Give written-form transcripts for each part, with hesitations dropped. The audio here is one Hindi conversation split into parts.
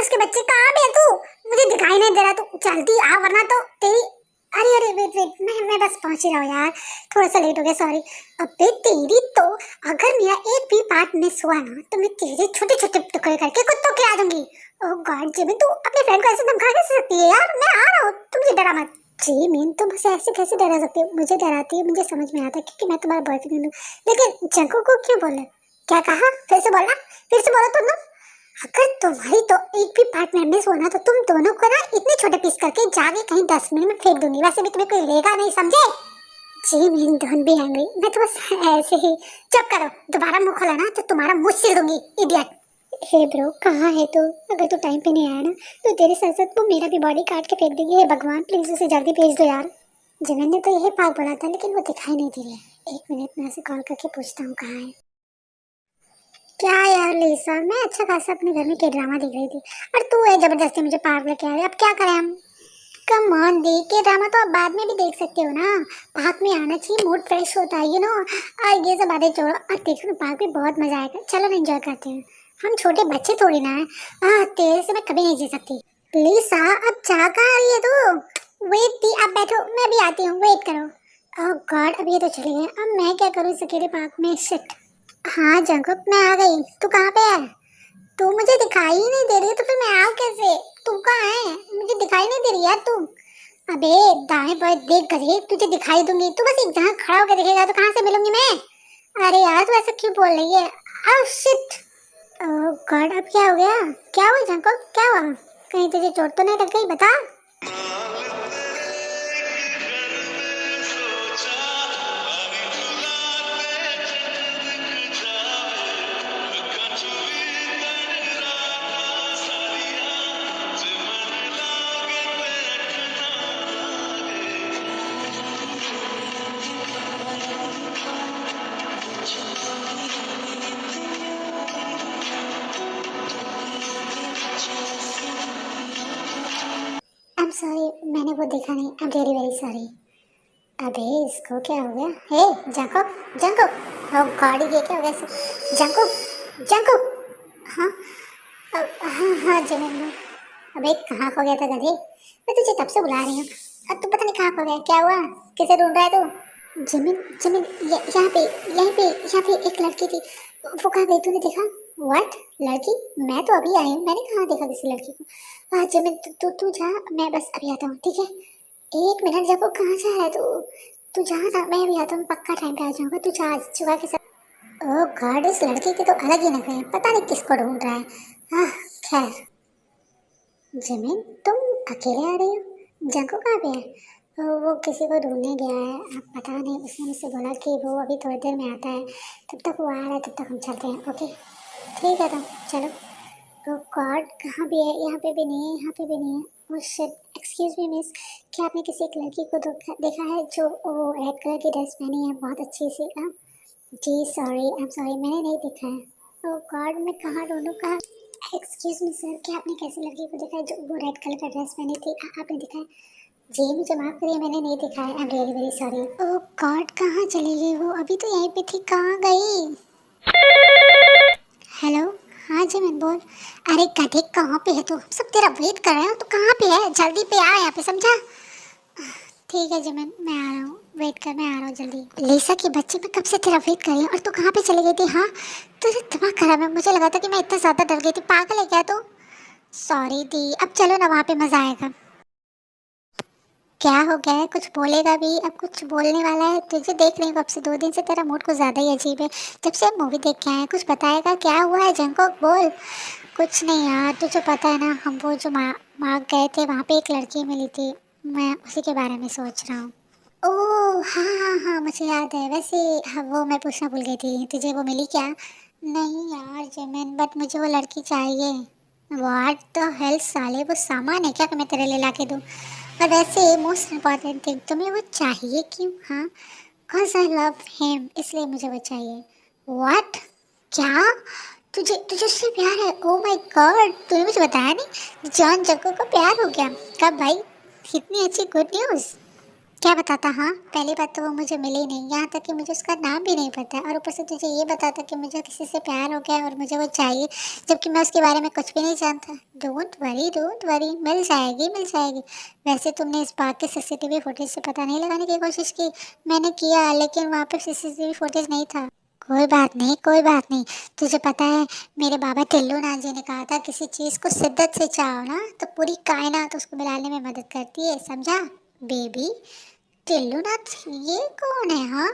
उसके बच्चे, कहाँ पे है तू? मुझे दिखाई नहीं दे रहा, तू जल्दी आ वरना तो तेरी। अरे अरे वेट वेट, मैं बस पहुंच ही रहा हूँ यार, थोड़ा सा लेट हो गया, सॉरी। अबे तेरी तो, अगर मेरा एक भी पार्ट मिस हुआ ना तो मैं तेरे छोटे छोटे टुकड़े करके कुत्तों खिला दूंगी। ओह गॉड जिमिन, तू अपने फ्रेंड को ऐसे धमका कैसे सकती है यार? मैं आ रहा हूँ, तुम मुझे डरा मत। जिमिन तुम मुझे ऐसे कैसे डरा सकती हो? मुझे डराती है, मुझे समझ में आता है क्योंकि मैं तुम्हारा बॉयफ्रेंड हूँ, लेकिन जंको को क्यों बोले? क्या कहा? फिर से बोलना, फिर से बोलो तुम ना। अगर तुम्हारी तो एक भी पार्ट में मिस होना तो तुम दोनों को ना इतने छोटे पीस करके जाके कहीं डस्टबिन में फेंक दूंगी, वैसे भी तुम्हें कोई लेगा नहीं, समझे? G mean don't be angry, मैं तो बस ऐसे ही। चुप करो, दोबारा मुंह खोला ना तो तुम्हारा मुंह सिल दूंगी, इडियट। हे ब्रो कहाँ है तू? अगर तू टाइम पे नहीं आया ना तो तेरे साथ साथ वो मेरा भी बॉडी काट के फेंक देगी। हे भगवान प्लीज उसे जल्दी भेज दो यार। जिमिन ने तो यही पाक बोला था लेकिन वो दिखाई नहीं दे रही है। एक मिनट में उसे कॉल करके पूछता हूँ कहाँ है। क्या यार लिसा, मैं अच्छा खासा अपने घर में के ड्रामा देख रही थी और तू है जबरदस्ती मुझे पार्क लेके आ रही है। अब क्या करें हम? कम ऑन दी, के ड्रामा तो आप बाद में भी देख सकते हो ना। पार्क में आना चाहिए, मूड फ्रेश होता है, यू नो। और ये सब बातें छोड़ो और देखो ना, पार्क में बहुत मजा आएगा, चलो ना एंजॉय करते हैं। हम छोटे बच्चे थोड़ी ना है। तेरे से मैं कभी नहीं जी सकती। लिसा अब जा कहाँ रही है तू? वेट दी, आप बैठो, मैं भी आती हूँ, वेट करो। ओह गॉड अब ये तो चले गए, अब मैं क्या करूँ इस अकेले पार्क में? शिट। हाँ जंकुक मैं आ गई, तू कहाँ पे है? तू मुझे दिखाई ही नहीं दे रही तो फिर मैं आऊँ कैसे? तू कहाँ है? मुझे दिखाई नहीं दे रही यार तू। अबे दाएं बाएं देख गधे, तुझे दिखाई दूंगी, तू बस एक जगह खड़ा होकर देखेगा तो कहाँ से मिलूंगी मैं? अरे यार तू ऐसा क्यों बोल रही है? Oh shit. ओह गॉड अब क्या हो गया? क्या हुआ जंकुक, क्या हुआ? कहीं तुझे चोट तो नहीं लग गई? बता। आई एम सॉरी, मैंने वो देखा नहीं, I am very very sorry. अबे इसको क्या हो गया? हे जंकुक, जंकुक। ओह गॉड ये क्या हो गया? Jungkook, Jungkook. हाँ हाँ हाँ जिमिन। अबे कहाँ खो गया था गधे? मैं तुझे तब से बुला रही हूँ, अब तू पता नहीं कहाँ खो गया। क्या हुआ? किसे ढूंढ रहा है तू? जिमिन जिमिन यहाँ पे, यहीं पे, यहाँ पे एक लड़की थी, वो कहाँ गई तूने देखा? व्हाट? लड़की? मैं तो अभी आई हूँ, मैंने कहाँ देखा किसी लड़की को। हाँ जिमिन तू तू तू जा, मैं बस अभी आता हूँ, ठीक है? एक मिनट, जब वो कहाँ जा रहा है तू? तू जा ना, मैं अभी आता हूँ, पक्का टाइम पे आ जाऊंगा, तू जा चुका के साथ। ओह गॉड इस लड़की की तो अलग ही नखरे हैं, पता नहीं किसको ढूंढ रहा है। हाँ खैर। जिमिन तुम अकेले आ रही हो? जंको कहाँ पे है? वो किसी को ढूंढने गया है, अब पता नहीं, उसने मुझसे बोला कि वो अभी थोड़ी देर में आता है, तब तक वो आ रहा है, तब तक हम चलते हैं। ओके ठीक है तो चलो। ओ गॉड कहाँ भी है? यहाँ पे भी नहीं है, यहाँ पे भी नहीं है। Oh shit, excuse me miss, क्या आपने किसी एक लड़की को देखा है जो वो रेड कलर की ड्रेस पहनी है बहुत अच्छी सी? जी सॉरी, आई एम सॉरी, मैंने नहीं देखा है। ओह गॉड मैं कहाँ ढूंढूं, कहाँ? एक्सक्यूज मी सर, क्या आपने कैसी लड़की को देखा है जो वो रेड कलर का ड्रेस पहनी थी? आपने देखा है? जी मुझे माफ करिए, मैंने नहीं देखा है, I am really very sorry. Oh God कहाँ चली गई वो? अभी तो यहीं पे थी, कहाँ गई? हेलो। हाँ जी मैं बोल। अरे गधे कहाँ पे है तू? हम सब तेरा वेट कर रहे हो, तू कहाँ पे है? जल्दी पे आ यहाँ पे, समझा? ठीक है जी मैं आ रहा हूँ, वेट कर, मैं आ रहा हूँ जल्दी। लिसा की बच्ची मैं कब से तेरा वेट कर रही हूँ और तू कहाँ पे चली गई थी? हाँ तुझे दिमाग खराब है, मुझे लगा था कि मैं इतना ज़्यादा डर गई थी, पागल है क्या तू? सॉरी दी, अब चलो ना वहाँ पे मज़ा आएगा। क्या हो गया है? कुछ बोलेगा भी? अब कुछ बोलने वाला है? तुझे देख रही हूँ कब से, 2 दिन से तेरा मूड कुछ ज़्यादा ही अजीब है, जब से मूवी देख के आए हैं। कुछ बताएगा क्या हुआ है? जंको बोल। कुछ नहीं यार, तुझे पता है ना, हम वो जो मार्ग गए थे वहाँ पे एक लड़की मिली थी, मैं उसी के बारे में सोच रहा हूँ। ओह हाँ हाँ हाँ मुझे याद है। वैसे हाँ, वो मैं पूछना भूल गई थी, तुझे वो मिली क्या? नहीं यार जेमिन, बट मुझे वो लड़की चाहिए। व्हाट द हेल साले, वो सामान है क्या कि मैं तेरे लिए ला के दूँ? और वैसे मोस्ट इम्पॉर्टेंट थिंग, तुम्हें वो चाहिए क्यों? हाँ कॉज आई लव हिम, इसलिए मुझे वो चाहिए। व्हाट? क्या? तुझे तुझे उससे प्यार है? ओ माय गॉड, तूने मुझे बताया नहीं। जॉन जको को प्यार हो गया? कब भाई? कितनी अच्छी गुड न्यूज़। क्या बताता? हाँ, पहली बात तो वो मुझे मिली नहीं, यहाँ तक कि मुझे उसका नाम भी नहीं पता है, और ऊपर से तुझे ये बताता कि मुझे किसी से प्यार हो गया है और मुझे वो चाहिए, जबकि मैं उसके बारे में कुछ भी नहीं जानता। डोंट वरी, मिल जाएगी, मिल जाएगी। वैसे तुमने इस बात के सीसीटीवी फुटेज से पता नहीं लगाने की कोशिश की? मैंने किया, लेकिन वहाँ पे सीसीटीवी फुटेज नहीं था। कोई बात नहीं, कोई बात नहीं। तुझे पता है, मेरे बाबा टिल्लू नाथ जी ने कहा था किसी चीज़ को शिद्दत से चाहो ना तो पूरी कायनात उसको मिलाने में मदद करती है, समझा बेबी? टिल्लू नाथ ये कौन है? हाँ,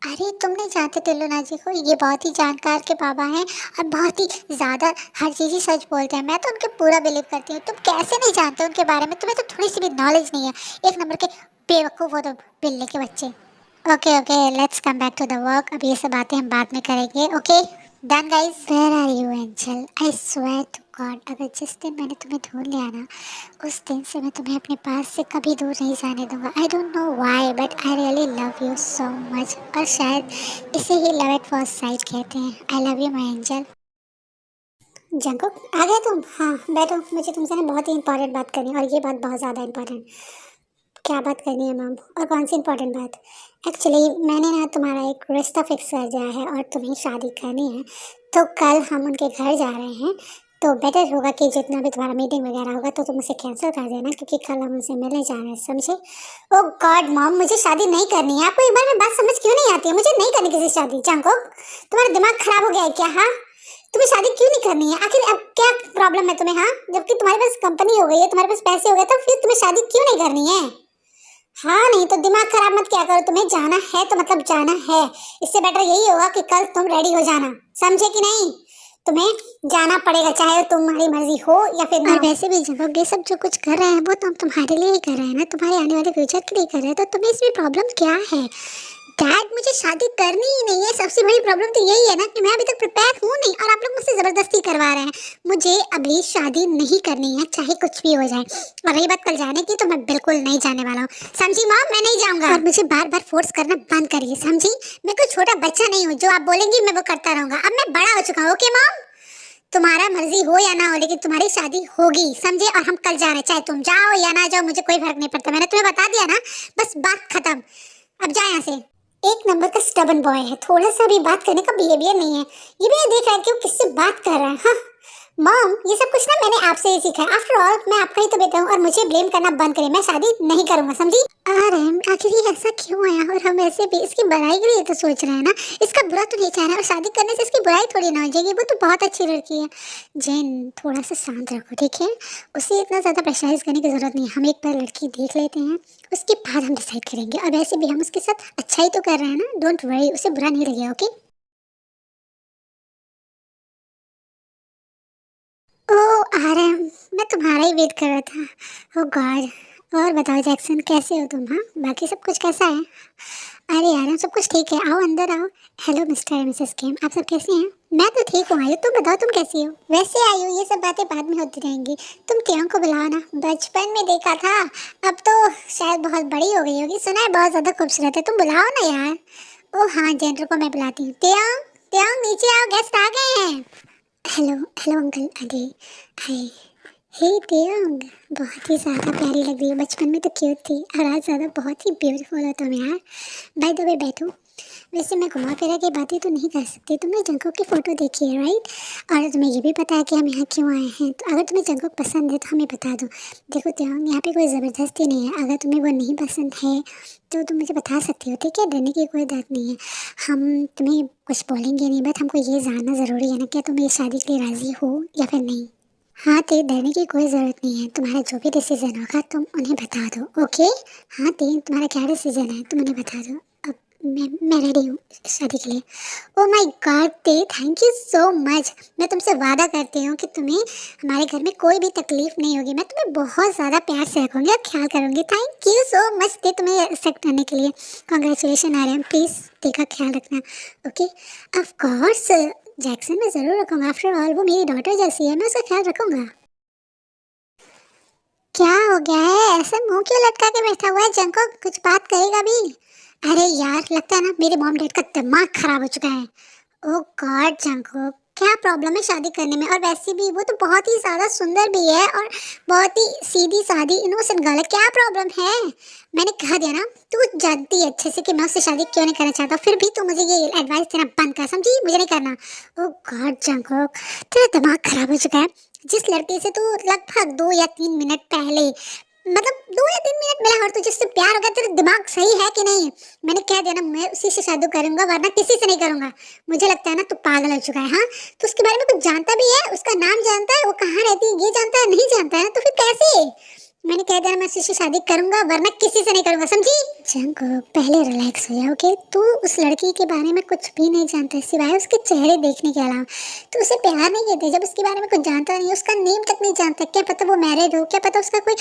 अरे तुम नहीं जानते टिल्लू नाथ जी को? ये बहुत ही जानकार के बाबा हैं और बहुत ही ज़्यादा हर चीज़ ही सच बोलते हैं। मैं तो उनके पूरा बिलीव करती हूँ। तुम कैसे नहीं जानते उनके बारे में? तुम्हें तो थोड़ी सी भी नॉलेज नहीं है। एक नंबर के बेवकूफ़ हो तुम, बिल्ली के बच्चे। Okay okay, let's come back to the work. अब ये सब बातें हम बाद में करेंगे। Okay done guys. Where are you angel? I swear to God, अगर जिस दिन मैंने तुम्हें ढूंढ लिया ना, उस दिन से मैं तुम्हें अपने पास से कभी दूर नहीं जाने दूंगा। I don't know why but I really love you so much. और शायद इसे ही लव एट फर्स्ट साइट कहते हैं। I love you my angel. जंको, आ गए तुम? हाँ बैठो, मुझे तुमसे ना बहुत ही इंपॉर्टेंट बात करनी है, और ये बात बहुत ज़्यादा इंपॉर्टेंट। क्या बात करनी है मैम, और कौन सी इंपॉर्टेंट बात? एक्चुअली मैंने ना तुम्हारा एक रिश्ता फिक्स कर दिया है और तुम्हें शादी करनी है, तो कल हम उनके घर जा रहे हैं। तो बेटर होगा कि जितना भी तुम्हारा मीटिंग वगैरह होगा तो तुम उसे कैंसिल कर देना, क्योंकि कल हम उनसे मिलने जा रहे हैं, समझे? ओ गॉड मॉम, मुझे शादी नहीं करनी है। आपको एक बार में बात समझ क्यों नहीं आती है? मुझे नहीं करनी किसी से शादी। जांको, तुम्हारा दिमाग खराब हो गया है क्या? हाँ, तुम्हें शादी क्यों नहीं करनी है? आखिर अब क्या प्रॉब्लम है तुम्हें? हाँ, जबकि तुम्हारे पास कंपनी हो गई है, तुम्हारे पास पैसे हो गए, तो फिर तुम्हें शादी क्यों नहीं करनी है? हाँ, नहीं तो दिमाग खराब मत क्या करो। तुम्हें जाना है तो मतलब जाना है। इससे बेटर यही होगा कि कल तुम रेडी हो जाना, समझे कि नहीं? तुम्हें जाना पड़ेगा, चाहे तुम्हारी मर्जी हो या फिर ना। और वैसे भी जब ये सब जो कुछ कर रहे हैं वो तो हम तुम्हारे लिए ही कर रहे हैं ना, तुम्हारे आने वाले फ्यूचर के लिए कर रहे हैं, तो तुम्हें इसमें प्रॉब्लम क्या है? डैड, मुझे शादी करनी ही नहीं है। सबसे बड़ी प्रॉब्लम तो यही है ना कि मैं अभी तक प्रिपेयर हूँ नहीं, और आप लोग मुझसे जबरदस्ती करवा रहे हैं। मुझे अभी शादी नहीं करनी है, चाहे कुछ भी हो जाए। और रही बात कल जाने की, तो मैं बिल्कुल नहीं जाने वाला हूँ, समझी मॉम? मैं नहीं जाऊंगा। और मुझे बार बार फोर्स करना बंद करिए, समझी? मैं कोई छोटा बच्चा नहीं हूँ, जो आप बोलेंगी मैं वो करता रहूंगा। अब मैं बड़ा हो चुका हूँ। ओके मॉम, तुम्हारा मर्जी हो या ना हो, लेकिन तुम्हारी शादी होगी, समझे? और हम कल जा रहे हैं, चाहे तुम जाओ या ना जाओ, मुझे कोई फर्क नहीं पड़ता। मैंने तुम्हें बता दिया ना, बस बात खत्म। अब जाए यहाँ से। एक नंबर का स्टबन बॉय है, थोड़ा सा भी बात करने का बिहेवियर नहीं है। ये भी देख रहा है कि वो किससे बात कर रहा है। हाँ मॉम, ये सब कुछ ना मैंने आपसे ही सीखा है। आफ्टर ऑल मैं आपका ही तो बेटा हूँ, और मुझे ब्लेम करना बंद करें। मैं शादी नहीं करूंगा, समझी? अरे आखिर ये ऐसा क्यों है? और हम ऐसे भी इसकी बुराई के लिए तो सोच रहे हैं ना, इसका बुरा तो नहीं चाह रहा है, और शादी करने से इसकी बुराई थोड़ी ना हो जाएगी। वो तो बहुत अच्छी लड़की है। जैन, थोड़ा सा शांत रखो, ठीक है? उसे इतना ज़्यादा प्रेशराइज करने की ज़रूरत नहीं है। हम एक बार लड़की देख लेते हैं, उसके बाद हम डिसाइड करेंगे। और वैसे भी हम उसके साथ अच्छा ही तो कर रहे हैं ना, डोंट वरी, उसे बुरा नहीं लगेगा। ओके? ओ आ रहे हैं, मैं तुम्हारा ही वेट कर रहा था। ओ गॉड। और बताओ जैक्सन, कैसे हो तुम? हाँ, बाकी सब कुछ कैसा है? अरे यार, हम सब कुछ ठीक है, आओ अंदर आओ। हेलो मिस्टर एंड मिसेस किम, आप सब कैसे हैं? मैं तो ठीक हूँ आयु, तुम बताओ तुम कैसी हो? वैसे आयु, ये सब बातें बाद में होती रहेंगी। तुम टियोंग को बुलाओ ना, बचपन में देखा था, अब तो शायद बहुत बड़ी हो गई होगी। सुना है बहुत ज़्यादा खूबसूरत है। तुम बुलाओ ना यार। ओ हाँ, जेंटर को मैं बुलाती हूँ। टियोंग, टियोंग नीचे आओ, गेस्ट आ गए हैं। Hello hello uncle aunty. Hi. Hey टियोंग, बहुत ही ज़्यादा प्यारी लग रही है। बचपन में तो क्यूट थी, और आज ज़्यादा बहुत ही ब्यूटीफुल हो तुम यार। बाय द वे बैठो। वैसे मैं घुमा फिरा के बातें तो नहीं कर सकती। तुमने जंगकोक की फ़ोटो देखी है राइट? और तुम्हें ये भी पता है कि हम यहाँ क्यों आए हैं? तो अगर तुम्हें जंगकोक पसंद है तो हमें बता दो। देखो टियोंग, यहाँ पे कोई ज़बरदस्ती नहीं है। अगर तुम्हें वो नहीं पसंद है तो तुम मुझे बता सकती हो, ठीक है? डरने की कोई बात नहीं है। हम तुम्हें कुछ बोलेंगे नहीं, बट हमको ये जानना ज़रूरी है ना, क्या तुम ये शादी के लिए राज़ी हो या फिर नहीं? हाँ ते, डरने की कोई ज़रूरत नहीं है। तुम्हारा जो भी डिसीजन होगा तुम उन्हें बता दो, ओके? हाँ ते, तुम्हारा क्या डिसीजन है तुम उन्हें बता दो। अब मैं रेडी हूँ शादी के लिए। ओ माय गॉड ते, थैंक यू सो मच। मैं तुमसे वादा करती हूँ कि तुम्हें हमारे घर में कोई भी तकलीफ नहीं होगी। मैं तुम्हें बहुत ज़्यादा प्यार से रखूँगी और ख्याल करूँगी। थैंक यू सो मच ते, तुम्हें एक्सेप्ट करने के लिए। कॉन्ग्रेचुलेशन आ रहे हैं। प्लीज़ ते का ख्याल रखना, ओके? ऑफ कोर्स जैक्सन, मैं ज़रूर रखूँगा। आफ्टर ऑल वो मेरी डॉटर जैसी है, मैं उसका ख्याल रखूँगा। क्या हो गया है? ऐसा मुंह क्यों लटका के बैठा हुआ है? जंको कुछ बात करेगा भी? अरे यार, लगता है ना मेरे मॉम डैड का दिमाग खराब हो चुका है। ओ गॉड जंको, क्या प्रॉब्लम है शादी करने में? और वैसे भी वो तो बहुत ही ज़्यादा सुंदर भी है और बहुत ही सीधी सादी इनोसेंट गर्ल है, क्या प्रॉब्लम है? मैंने कहा दिया ना, तू जानती है अच्छे से कि मैं उससे शादी क्यों नहीं करना चाहता, फिर भी तू मुझे ये एडवाइस देना बंद कर, समझी? मुझे नहीं करना। ओ गॉड जंगकुक, तेरा दिमाग खराब हो चुका है। जिस लड़के से तू लगभग 2 या 3 मिनट पहले, मतलब 2 या 3 मिनट मिला और तुझे उससे प्यार हो गया, तेरा दिमाग सही है कि नहीं? मैंने कह दिया ना, मैं उसी से शादी करूंगा वरना किसी से नहीं करूंगा। मुझे लगता है ना तू पागल हो चुका है। हाँ, तो उसके बारे में कुछ जानता भी है? उसका नाम जानता है, वो कहाँ रहती है ये जानता है? नहीं जानता है तो फिर कैसे? मैंने कह दिया ना, मैं उसी से शादी करूंगा वरना किसी से नहीं करूंगा, समझी? जंको, पहले रिलैक्स हो जाओ, ओके? तू उस लड़की के बारे में कुछ भी नहीं जानता सिवाय उसके चेहरे देखने के अलावा। तो उसे प्यार नहीं करते जब उसके बारे में कुछ जानता नहीं, उसका नेम तक नहीं जानता। क्या पता वो मैरिड हो, क्या पता उसका कोई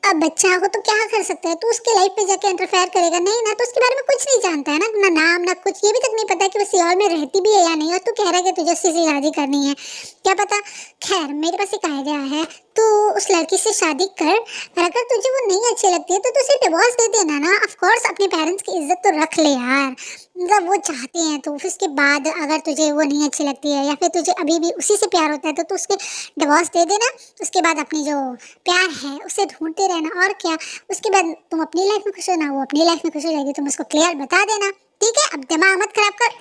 अब बच्चा हो, तो क्या कर सकता है? तू उसके लाइफ में जाके इंटरफेयर करेगा? नहीं ना, तो उसके बारे में कुछ नहीं जानता है ना नाम ना कुछ, ये भी तक नहीं पता कि वो सियोल में रहती भी है या नहीं। और तू कह रहा है कि तुझे उससे शादी करनी है, क्या पता। खैर, मेरे पास एक आइडिया है, तू उस लड़की से शादी कर, और अगर तुझे वो नहीं अच्छी लगती है तो तू उसे डिवोर्स दे देना ना। ऑफ कोर्स अपने पेरेंट्स की इज्जत तो रख ले यार, मतलब वो चाहते हैं तो। फिर उसके बाद अगर तुझे वो नहीं अच्छी लगती है या फिर तुझे अभी भी उसी से प्यार होता है तो तू उसके डिवोर्स दे देना। उसके बाद अपनी जो प्यार है उसे ढूंढते रहना, और क्या। उसके बाद तुम अपनी लाइफ में खुश हो ना, वो अपनी लाइफ में खुश हो जाएगी, तुम उसको क्लियर बता देना, ठीक है? अब दिमाग मत खराब कर।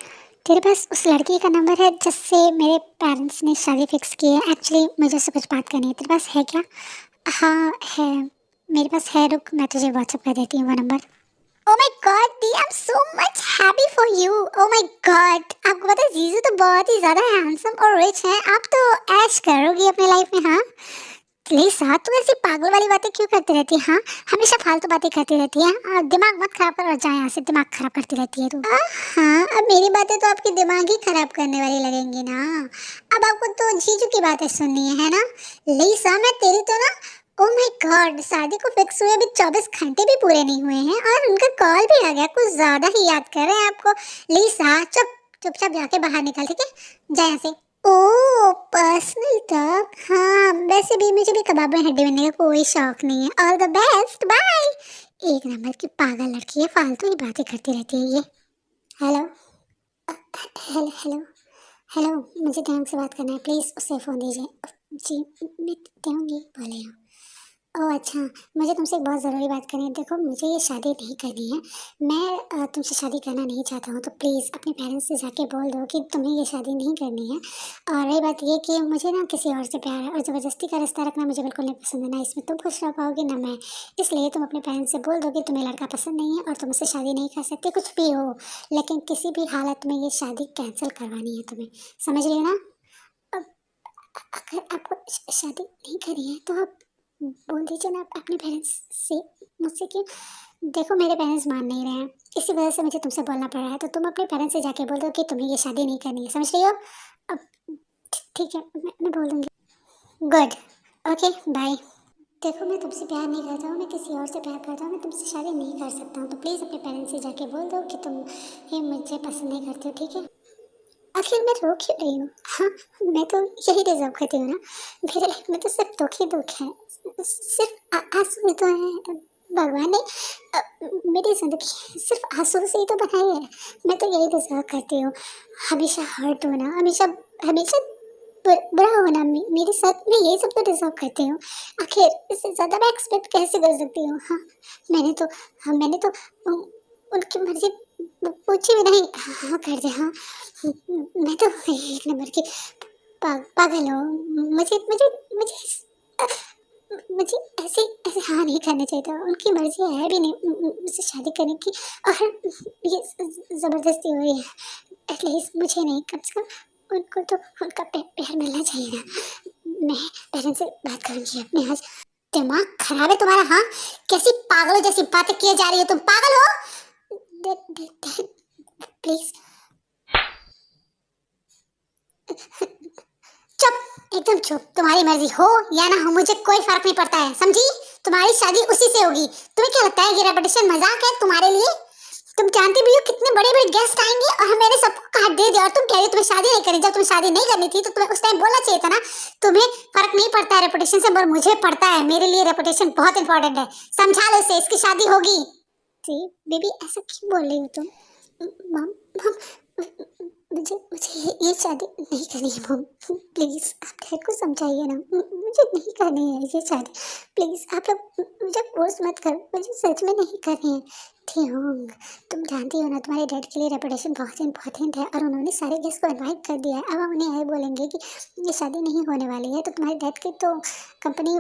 तेरे पास उस लड़की का नंबर है जिससे मेरे पेरेंट्स ने शादी फिक्स की है? एक्चुअली मुझे उससे कुछ बात करनी है, तेरे पास है क्या? हाँ है, मेरे पास है, रुक मैं तुझे व्हाट्सएप कर देती हूँ वो number. Oh my God the, I am so much happy for you. Oh my God, आपको पता है जीजू तो बहुत ही ज़्यादा हैंडसम और रिच हैं, आप तो ऐश करोगी अपनी लाइफ में। हाँ प्लीज, हाँ तू ऐसी पागल वाली बातें क्यों करती रहती है? हाँ, हमेशा फालतू बातें करती रहती है। दिमाग मत खराब कर और जा यहाँ से, दिमाग खराब करती रहती है तू। हाँ, अब मेरी बातें तो आपके दिमाग ही खराब करने वाली लगेंगी ना। अब आपको तो जीजू की बातें सुननी है ना? लिसा, मैं तेरी तो ना, ओ माय गॉड, शादी को फिक्स हुए अभी 24 घंटे भी पूरे नहीं हुए हैं और उनका कॉल भी आ गया। कुछ ज्यादा ही याद कर रहे हैं आपको। लिसा चुपचाप जाके बाहर निकल, ठीक है? जा यहाँ से। ओह पर्सनल टॉक, हाँ वैसे भी मुझे भी कबाब में हड्डी बनने का कोई शौक नहीं है। All the best, bye. एक नंबर की पागल लड़की है, फालतू ही बातें करती रहती है ये। हेलो, हेलो हेलो हेलो, मुझे ढंग से बात करना है, प्लीज़ उससे फ़ोन दीजिए। जी मैं दूँगी, बोले हो? ओह अच्छा, मुझे तुमसे एक बहुत ज़रूरी बात करनी है। देखो मुझे ये शादी नहीं करनी है, मैं तुमसे शादी करना नहीं चाहता हूँ, तो प्लीज़ अपने पेरेंट्स से जाके बोल दो कि तुम्हें ये शादी नहीं करनी है। और रही बात ये कि मुझे ना किसी और से प्यार है और ज़बरदस्ती का रिश्ता रखना मुझे बिल्कुल नहीं पसंद है, ना इसमें तुम खुश रह पाओगे ना मैं। इसलिए तुम अपने पेरेंट्स से बोल दो कि तुम्हें लड़का पसंद नहीं है और तुम उससे शादी नहीं कर सकते, कुछ भी हो, लेकिन किसी भी हालत में ये शादी कैंसिल करवानी है तुम्हें, समझ रही हो ना? अब अगर आपको शादी नहीं करनी है तो आप बोल दीजिए ना अपने पेरेंट्स से मुझसे कि देखो मेरे पेरेंट्स मान नहीं रहे हैं, इसी वजह से मुझे तुमसे बोलना पड़ रहा है। तो तुम अपने पेरेंट्स से जाके बोल दो कि तुम्हें ये शादी नहीं करनी है, समझ रही हो? अब ठीक है, मैं बोल दूँगी। Good, okay bye. देखो मैं तुमसे प्यार नहीं करता हूँ, मैं किसी और से प्यार करता हूँ, मैं तुमसे शादी नहीं कर सकता हूँ, तो प्लीज़ अपने पेरेंट्स से जाके बोल दो कि तुम ये मुझे पसंद नहीं करते हो, ठीक है? आखिर मैं रो क्यों रही हूँ? हाँ, मैं तो यही डिज़र्व करती हूँ ना। मेरे लाइफ में तो सिर्फ दुख ही दुख है, सिर्फ आंसू ही तो हैं। भगवान ने मेरी ज़िंदगी सिर्फ आंसू से ही तो बनाई है। मैं तो यही डिज़र्व करती हूँ, हमेशा हर्ट होना, हमेशा हमेशा बुरा होना। मेरे साथ मैं यही सब तो डिज़र्व करती हूँ। आखिर इससे ज़्यादा मैं एक्सपेक्ट कैसे कर सकती हूँ? हाँ, मैंने तो उनकी मर्ज़ी पूछी भी नहीं, हाँ कर दे। हाँ, मैं तो एक नंबर की पागल हूँ। मुझे मुझे मुझे अ, मुझे ऐसे ऐसे हाँ नहीं करना चाहिए था। उनकी मर्ज़ी है भी नहीं मुझसे शादी करने की, और ये ज़बरदस्ती हुई है। एटलीस्ट मुझे नहीं, कम से कम उनको तो उनका प्यार मिलना चाहिए ना। मैं पेरेंट्स से बात करूँगी अपने आज। दिमाग खराब है तुम्हारा? हाँ, कैसी पागलों जैसी बातें किए जा रही हो तुम, पागल हो? प्लीज चुप, एकदम चुप। तुम्हारी मर्जी हो या ना हो मुझे कोई फर्क नहीं पड़ता है, समझी? तुम्हारी शादी उसी से होगी। तुम्हें क्या लगता है ये रेपुटेशन मजाक है तुम्हारे लिए? तुम जानती भी हो कितने बड़े बड़े गेस्ट आएंगे और मैंने सबको काट दे दिया, और तुम कह रही हो तुम्हें शादी नहीं करनी। जब तुम्हें शादी नहीं करनी थी तो तुम्हें उस टाइम बोलना चाहिए था ना। तुम्हें फर्क नहीं पड़ता है रेपुटेशन से, पर मुझे पड़ता है। मेरे लिए रेपुटेशन बहुत इंपॉर्टेंट है, समझा लो इसे, इसकी शादी होगी। जी बेबी, ऐसा क्यों बोल रही हो तुम? मम मम मुझे मुझे ये शादी नहीं करनी है मॉम। प्लीज़ आप डैड को समझाइए ना, मुझे नहीं करनी है ये शादी। प्लीज़ आप लोग मुझे फ़ोर्स मत करो, मुझे सच में नहीं करनी है। थियोंग, तुम जानती हो ना तुम्हारे डैड के लिए रेपुटेशन बहुत इम्पोर्टेंट है और उन्होंने सारे गेस्ट को इनवाइट कर दिया है। अब हम उन्हें ये बोलेंगे कि ये शादी नहीं होने वाली है तो तुम्हारे डैड की तो कंपनी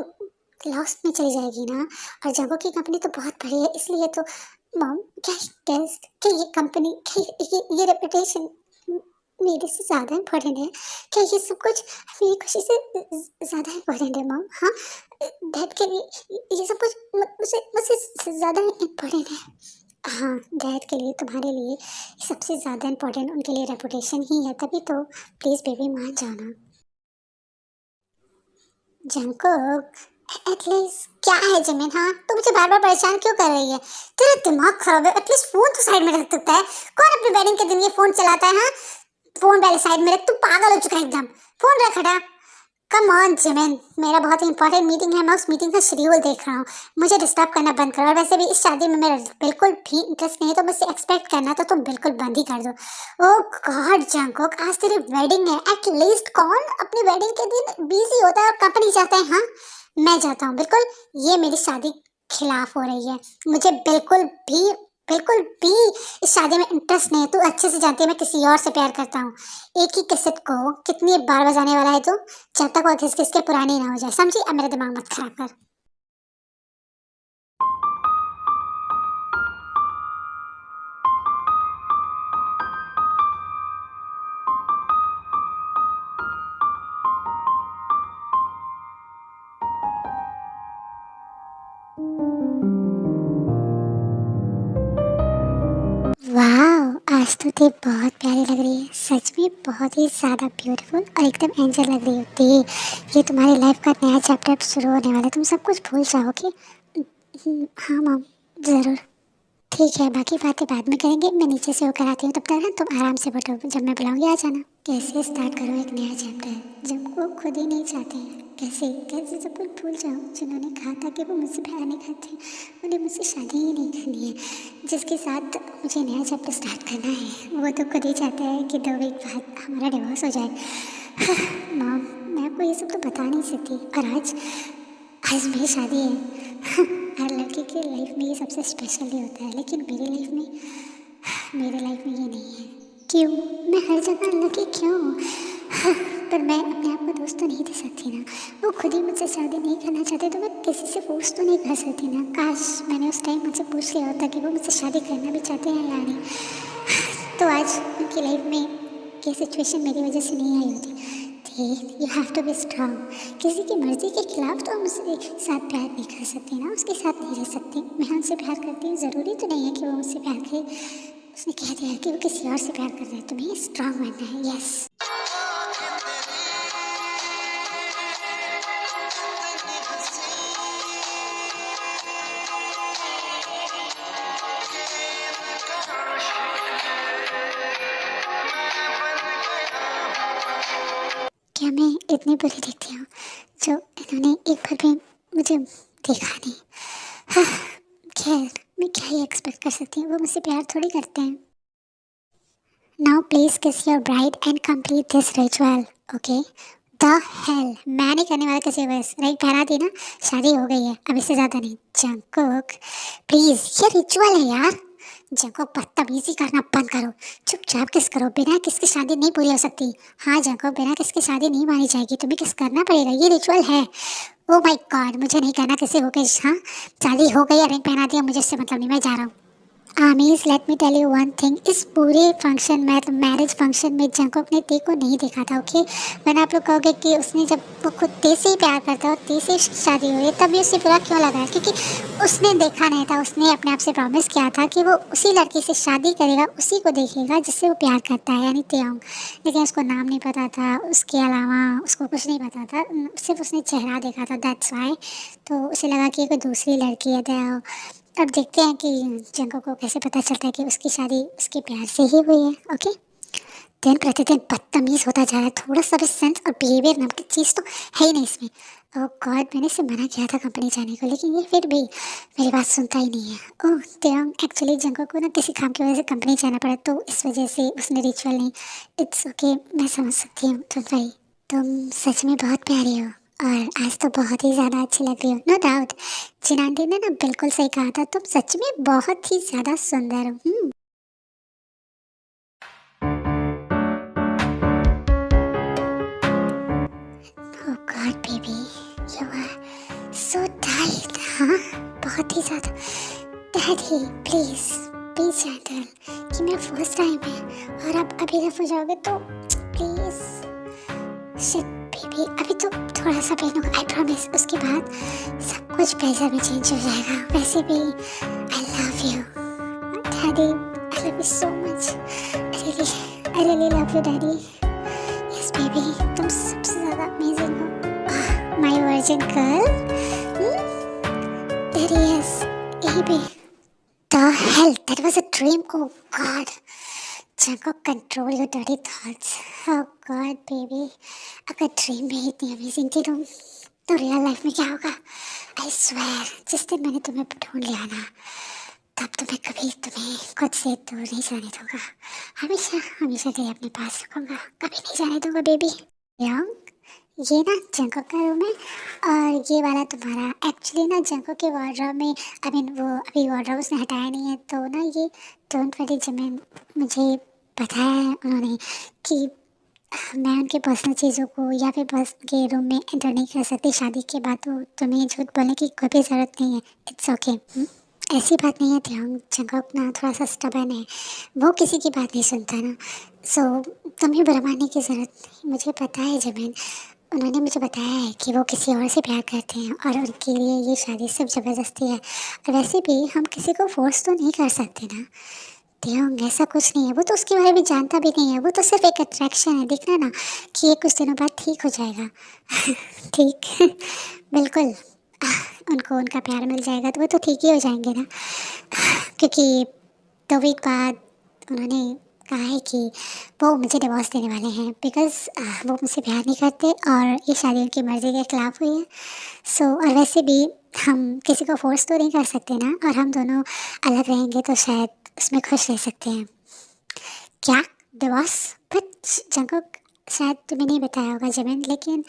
लॉस में चली जाएगी ना। और जगह की कंपनी तो बहुत बड़ी है, इसलिए तो मॉम, क्या गेस्ट क्या ये कंपनी क्या ये रेपुटेशन मेरे से ज़्यादा इम्पोर्टेंट है? क्या ये सब कुछ मेरी खुशी से ज़्यादा इम्पोर्टेंट है मॉम? हाँ, डैड के लिए ये सब कुछ मुझसे मुझसे ज़्यादा इम्पोर्टेंट है। हाँ, डैड के लिए तुम्हारे लिए सबसे ज़्यादा इम्पोर्टेंट उनके लिए रेपुटेशन ही है, तभी तो प्लीज़ बेबी मान जाओ ना। जंकुक, एटलीस्ट क्या है जिमिन? हाँ, तू मुझे बार बार परेशान क्यों कर रही है? तेरा दिमाग खराब है, एटलीस्ट फोन तो साइड में रख सकता है। कौन अपनी वेडिंग के दिन ये फोन चलाता है? हाँ, फोन पहले साइड में रख, तू पागल हो चुका है एकदम। फोन रख हटा। कम ऑन जिमिन, मेरा बहुत इंपॉर्टेंट मीटिंग है, मैं उस मीटिंग का शेड्यूल देख रहा हूँ। मुझे डिस्टर्ब करना बंद करो। और वैसे भी इस शादी में मेरा बिल्कुल भी इंटरेस्ट नहीं है, तो मुझसे एक्सपेक्ट करना तो तुम बिल्कुल बंद ही कर दो। ओह गॉड जंकुक, आज तेरी वेडिंग है। एटलीस्ट कौन अपनी वेडिंग के दिन बिजी होता है और कंपनी जाता है? हाँ, मैं जाता हूँ बिल्कुल। ये मेरी शादी खिलाफ हो रही है। मुझे बिल्कुल भी इस शादी में इंटरेस्ट नहीं है। तू अच्छे से जानती है मैं किसी और से प्यार करता हूँ। एक ही कैसेट को कितनी बार बजाने वाला है तू? जब तक वो घिस घिस के पुरानी ना हो जाए, समझी? अब मेरा दिमाग मत खराब कर। वाह, आज तो ते बहुत प्यारी लग रही है, सच में बहुत ही ज़्यादा ब्यूटीफुल और एकदम एंजल लग रही होती है। ये तुम्हारी लाइफ का नया चैप्टर शुरू होने वाला है, तुम सब कुछ भूल जाओगे। हाँ मॉम, ज़रूर। ठीक है, बाकी बातें बाद में करेंगे। मैं नीचे से होकर आती हूँ, तब तक ना तुम आराम से बैठो, जब मैं बुलाऊंगी आ जाना। कैसे स्टार्ट करो एक नया चैप्टर जब वो खुद ही नहीं चाहते हैं? कैसे कैसे सब कुछ भूल जाओ? जिन्होंने कहा था कि वो मुझसे प्यार नहीं करते, उन्हें मुझसे शादी ही नहीं करनी है। जिसके साथ मुझे नया चैप्टर स्टार्ट करना है, वो तो खुद ही चाहता है कि 2 वीक बाद हमारा डिवोर्स हो जाए। मॉम, मैं आपको ये सब तो बता नहीं सकती। और आज आज मेरी शादी है। हर लड़की के लाइफ में ये सबसे स्पेशल डे होता है, लेकिन मेरे लाइफ में ये नहीं है। क्यों? मैं हर जगह लकी क्यों? पर मैं अपने आप को दोस्त तो नहीं दे सकती ना। वो खुद ही मुझसे शादी नहीं करना चाहते तो मैं किसी से फोर्स तो नहीं कर सकती ना। काश मैंने उस टाइम मुझसे पूछ लिया होता कि वो मुझसे शादी करना भी चाहते हैं या नहीं, तो आज उनकी लाइफ में ये सिचुएशन मेरी वजह से नहीं आई होती। You have to be strong. किसी की मर्जी के खिलाफ तो हम उसके साथ प्यार नहीं कर सकते ना, उसके साथ नहीं रह सकते। मैं उनसे प्यार करती हूँ, ज़रूरी तो नहीं है कि वो मुझसे प्यार करे। उसने कह दिया है कि वो किसी और से प्यार कर रहा है, तुम्हें स्ट्रांग बनना है। यस। क्या मैं इतनी बुरी दिखती हूँ जो इन्होंने एक बार भी मुझे देखा नहीं? हाँ, खैर मैं क्या ही एक्सपेक्ट कर सकती हूँ, वो मुझसे प्यार थोड़ी करते हैं। Now please kiss your bride and complete this ritual. Okay, the hell, मैं नहीं करने वाला किसी बस राइट। पहना दी ना, शादी हो गई है, अब इससे ज़्यादा नहीं। जंकुक प्लीज, ये रिचुअल है यार। जंकुक बदतमीजी करना बंद करो, चुपचाप किस करो। बिना किस की शादी नहीं पूरी हो सकती। हाँ जंकुक, बिना किस की शादी नहीं मानी जाएगी, तुम्हें किस करना पड़ेगा, ये रिचुअल है। ओ माय गॉड, मुझे नहीं करना किसी को किस। हाँ, शादी हो गई, रिंग पहना दिया, मुझे इससे मतलब नहीं, मैं जा रहा हूँ। आमीज let me tell you one thing, इस पूरे फंक्शन में, तो मैरिज फंक्शन में जंकुक ने ते को नहीं देखा था। ओके, वरना आप लोग कहोगे कि उसने, जब वो खुद ते से ही प्यार करता है और ते से शादी हुई है, तभी उसे बुरा क्यों लगा है? क्योंकि उसने देखा नहीं था। उसने अपने आप से प्रॉमिस किया था कि वो उसी लड़की से शादी करेगा, उसी को देखेगा जिससे वो प्यार करता है, यानी तेयंग। लेकिन उसको नाम नहीं पता था, उसके अलावा उसको कुछ नहीं पता था, सिर्फ उसने चेहरा देखा था, दैट्स वाई। तो उसे लगा कि कोई दूसरी लड़की है। अब देखते हैं कि जंको को कैसे पता चलता है कि उसकी शादी उसके प्यार से ही हुई है। ओके, दिन प्रतिदिन बदतमीज होता जा रहा है, थोड़ा सा भी सेंस और बिहेवियर नाम की चीज़ तो है ही नहीं इसमें। ओह गॉड, मैंने इसे मना किया था कंपनी जाने को, लेकिन ये फिर भी मेरी बात सुनता ही नहीं है। ओह तेयंग, एक्चुअली जंगो को ना किसी काम की वजह से कंपनी जाना पड़ा, तो इस वजह से उसने रिचुअल नहीं। इट्स ओके, मैं समझ सकती हूँ, डोंट वरी। तुम सच में बहुत प्यारी हो और आज तो बहुत ही ज़्यादा अच्छी लग रही हो, नो डाउट। जिन आंटी ने ना बिल्कुल सही कहा था, तुम सच में बहुत ही ज़्यादा सुंदर हो। Oh God baby, you are so tight. हाँ, बहुत ही ज़्यादा। डैडी प्लीज बी जेंटल, कि मेरा फर्स्ट टाइम है और आप अभी रफ हो जाओगे तो प्लीज। शिट बेबी, अभी तो थोड़ा सा पेन होगा, आई प्रॉमिस। उसके बाद सब कुछ प्लेजर में चेंज हो जाएगा। वैसे भी आई love you daddy, I love you so much. I really love you daddy. Yes baby, तुम सबसे ज़्यादा अमेजिंग हो, my virgin girl. Daddy yes, यही पे। The hell, that was a dream. Oh God. Jungkook, control your dirty thoughts. Oh God, baby. अगर ड्रीम में इतनी अमेजिंग थी तुम, तो रियल लाइफ में क्या होगा? I swear, जिस दिन मैंने तुम्हें ढूंढ लिया ना, तब तो मैं कभी तुम्हें खुद से दूर नहीं जाने दूंगा। हमेशा हमेशा तेरे अपने पास रखूंगा, कभी नहीं जाने दूंगा बेबी। यंग, ये ना जंगकोक का रूम है और ये वाला तुम्हारा। एक्चुअली ना जंगकोक के वार्डरोब में, आई मीन वो अभी वार्डरोब उसने हटाया नहीं है, तो ना ये डोंट वरी जिमिन, मुझे बताया है उन्होंने कि मैं उनके पर्सनल चीज़ों को या फिर बस के रूम में एंटर नहीं कर सकती शादी के बाद, तो तुम्हें झूठ बोलने की कोई भी ज़रूरत नहीं है। It's okay. ऐसी बात नहीं है ध्यान, जंगकोक ना थोड़ा सा स्टबर्न है, वो किसी की बात नहीं सुनता ना। सो तुम्हें बुरा मानने की ज़रूरत नहीं, मुझे पता है जिमिन। उन्होंने मुझे बताया है कि वो किसी और से प्यार करते हैं और उनके लिए ये शादी सिर्फ ज़बरदस्ती है। और वैसे भी हम किसी को फोर्स तो नहीं कर सकते ना। देयोंग, ऐसा कुछ नहीं है, वो तो उसके बारे में जानता भी नहीं है, वो तो सिर्फ एक अट्रैक्शन है। देखना ना कि ये कुछ दिनों बाद ठीक हो जाएगा। ठीक बिल्कुल, उनको उनका प्यार मिल जाएगा तो वो तो ठीक ही हो जाएंगे ना। क्योंकि 2 वीक बाद उन्होंने कहा है कि वो मुझे डिवोर्स देने वाले हैं, बिकॉज़ वो मुझसे प्यार नहीं करते और ये शादी उनकी मर्ज़ी के खिलाफ़ हुई है। सो और वैसे भी हम किसी को फोर्स तो नहीं कर सकते ना, और हम दोनों अलग रहेंगे तो शायद उसमें खुश रह सकते हैं। क्या डिवोर्स? बट जंगकोक, शायद तुम्हें नहीं बताया होगा जिमिन, लेकिन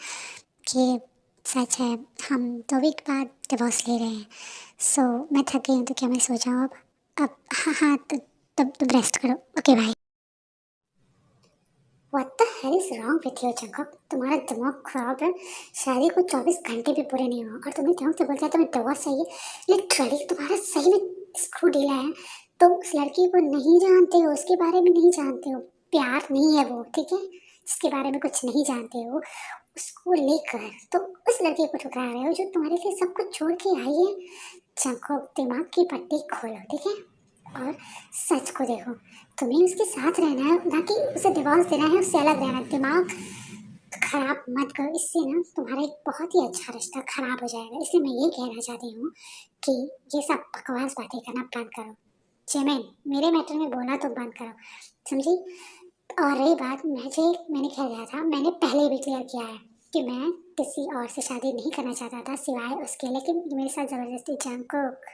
ये सच है, हम 2 वीक बाद डिवोर्स ले रहे हैं। सो मैं थक गई हूँ तो क्या मैं सो जाऊँ अब? हाँ हाँ, तो तब तुम रेस्ट करो। Okay bye. What the hell is wrong with you Jungkook? तुम्हारा दिमाग खराब है। शादी को 24 घंटे भी पूरे नहीं हुआ और तुम्हें ढंग से बोलता है तुम्हें डिवोर्स चाहिए। लिटरली तुम्हारा सही में स्क्रू ढीला है। तुम उस लड़की को नहीं जानते हो, उसके बारे में नहीं जानते हो, प्यार नहीं है वो, ठीक है? जिसके बारे में कुछ नहीं जानते हो, उसको लेकर तो उस लड़की को ठुकरा रहे हो जो तुम्हारे लिए सब कुछ छोड़ के आई है। जंगकोक, दिमाग की पट्टी खोलो, ठीक है? और सच को देखो, तुम्हें उसके साथ रहना है, ना कि उसे डिवोर्स देना है, उससे अलग रहना है। दिमाग खराब मत करो, इससे ना तुम्हारा एक बहुत ही अच्छा रिश्ता खराब हो जाएगा। इसलिए मैं ये कहना चाहती हूँ कि ये सब बकवास बातें करना बंद करो। जिमिन, मेरे मैटर में बोलना तो बंद करो, समझी? और रही बात, मैंने कह दिया था, मैंने पहले भी क्लियर किया है कि मैं किसी और से शादी नहीं करना चाहता था सिवाय उसके, लेकिन मेरे साथ ज़बरदस्ती। जंगकोक,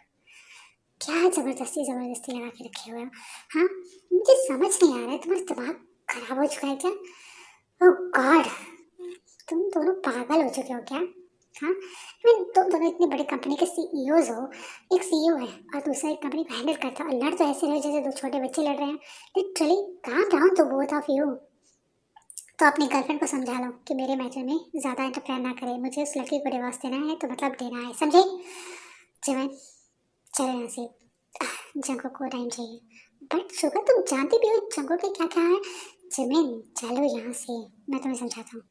क्या ज़बरदस्ती ज़बरदस्ती लगा के रखे हुए हो? हाँ, मुझे समझ नहीं आ रहा है, तुम्हारा दिमाग खराब हो चुका है क्या? ओह गॉड, तुम दोनों पागल हो चुके हो क्या? हाँ, तुम दोनों इतनी बड़ी कंपनी के सीईओज हो। एक सीईओ है और दूसरा एक कंपनी को हैंडल करता है, और लड़ तो ऐसे रहे जैसे 2 छोटे बच्चे लड़ रहे हैं। Literally calm down to both of you. तो अपनी गर्लफ्रेंड को समझा लो कि मेरे मैटर में ज़्यादा इंटरफेयर ना करे, मुझे उस लड़की को डिवोर्स देना है तो मतलब देना है, समझे? जिमिन, चलो यहाँ से, जंगकोक को टाइम चाहिए। बट शुगर, तुम जानती भी हो जंगकोक के क्या क्या है। जिमिन, चलो यहाँ से, मैं तुम्हें समझाता हूँ।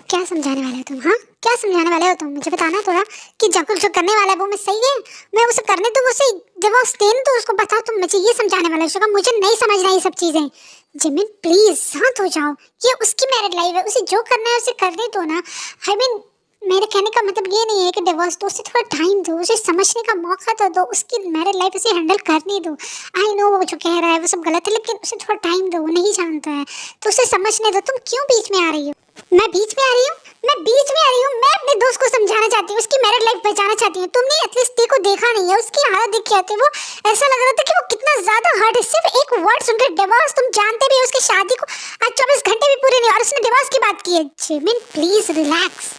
क्या समझाने वाले हो तुम? हाँ, क्या समझाने वाले हो तुम? मुझे बताना थोड़ा कि जंगकोक जो करने वाला है वो मैं सही है, मैं उसे करने दूँ, उसे डिवोर्स देने दूँ, उसको बताओ तुम। मुझे ये समझाने वाले हो शुगर, मुझे नहीं समझ रहा ये सब चीज़ें। जिमिन प्लीज शांत हो जाओ, ये उसकी मैरिड लाइफ है, उसे जो करना है उसे करने दो ना। आई मीन मेरे कहने का मतलब ये नहीं है कि डिवोर्स दो, उसे थोड़ा टाइम दो, उसे समझने का मौका तो दो, उसकी मैरिड लाइफ उसे हैंडल करने दो। आई नो वो जो कह रहा है वो सब गलत है, लेकिन उसे थोड़ा टाइम दो, वो नहीं जानता है तो उसे समझने दो। तुम क्यों बीच में आ रही हो? मैं बीच में आ रही हूँ? मैं बीच में आ रही हूँ? मैं अपने दोस्त को समझाना चाहती हूँ, उसकी मैरिड लाइफ बचाना चाहती हूँ। तुमने एटलीस्ट देखो देखा नहीं है, उसकी हालत देख के आते वो ऐसा लग रहा था कि वो कितना ज्यादा हर्ट है सिर्फ एक वर्ड सुनकर डिवोर्स। तुम जानते भी हो उसकी शादी को आज 24 घंटे भी पूरे नहीं और उसने डिवोर्स की बात की है। Jimin please relax,